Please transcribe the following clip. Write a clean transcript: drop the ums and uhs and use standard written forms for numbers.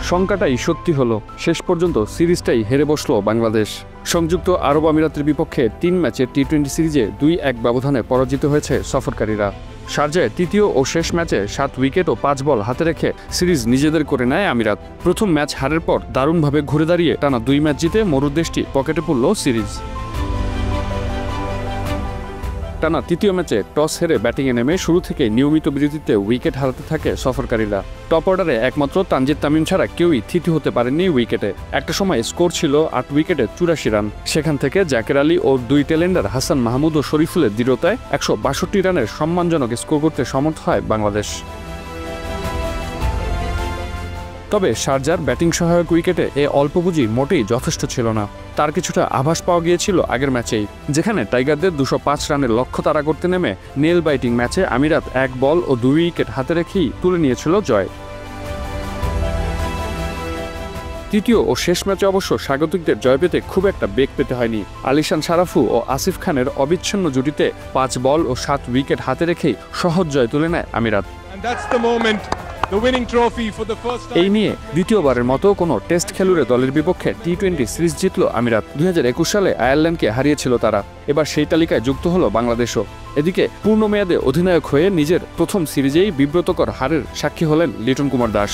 শঙ্কাটাই সত্যি হলো, শেষ পর্যন্ত সিরিজটাই হেরে বসল বাংলাদেশ। সংযুক্ত আরব আমিরাতের বিপক্ষে ৩ ম্যাচের টি-20 সিরিজে ২-১ ব্যবধানে পরাজিত হয়েছে সফরকারীরা। শারজায় তৃতীয় ও শেষ ম্যাচে ৭ উইকেট ও ৫ বল হাতে রেখে সিরিজ নিজেদের করে নেয় আমিরাত। প্রথম ম্যাচ হারের পর দারুণভাবে ঘুরে দাঁড়িয়ে টানা ২ ম্যাচ জিতে মরুদেশটি পকেটে পড়ল সিরিজ। টানা তৃতীয় ম্যাচে টস হেরে ব্যাটিংয়ে নেমে শুরু থেকে নিয়মিত বিরতিতে উইকেট হারাতে থাকে সফরকারীরা। টপ অর্ডারে একমাত্র তানজিদ তামিম ছাড়া কেউই থিতি হতে পারেননি উইকেটে। একটা সময় স্কোর ছিল ৮ উইকেটে ৮৪ রান। সেখান থেকে জাকের আলী ও ২ টেলেন্ডার হাসান মাহমুদ ও শরীফুলের দৃঢ়তায় ১৬২ রানের সম্মানজনক স্কোর করতে সমর্থ হয় বাংলাদেশ। তবে শারজার ব্যাটিং সহায়ক উইকেটে এ অল্প পুঁজি মোটেই যথেষ্ট ছিল না। তার কিছুটা আভাস পাওয়া গিয়েছিল আগের ম্যাচেই, যেখানে টাইগারদের ২০৫ রানের লক্ষ্য তাড়া করতে নেমে নেল বাইটিং ম্যাচে আমিরাত ১ বল ও ২ উইকেট হাতে রেখেই তুলে নিয়েছিল জয়। তৃতীয় ও শেষ ম্যাচে অবশ্য স্বাগতিকদের জয় পেতে খুব একটা বেগ পেতে হয়নি। আলিশান সারাফু ও আসিফ খানের অবিচ্ছিন্ন জুটিতে ৫ বল ও ৭ উইকেট হাতে রেখেই সহজ জয় তুলে নেয় আমিরাত। এই নিয়ে দ্বিতীয়বারের মতো কোনো টেস্ট খেলুড়ে দলের বিপক্ষে টি-20 সিরিজ জিতল আমিরাত। ২০২১ সালে আয়ারল্যান্ডকে হারিয়েছিল তারা, এবার সেই তালিকায় যুক্ত হলো বাংলাদেশও। এদিকে পূর্ণ মেয়াদে অধিনায়ক হয়ে নিজের প্রথম সিরিজেই বিব্রতকর হারের সাক্ষী হলেন লিটন কুমার দাস।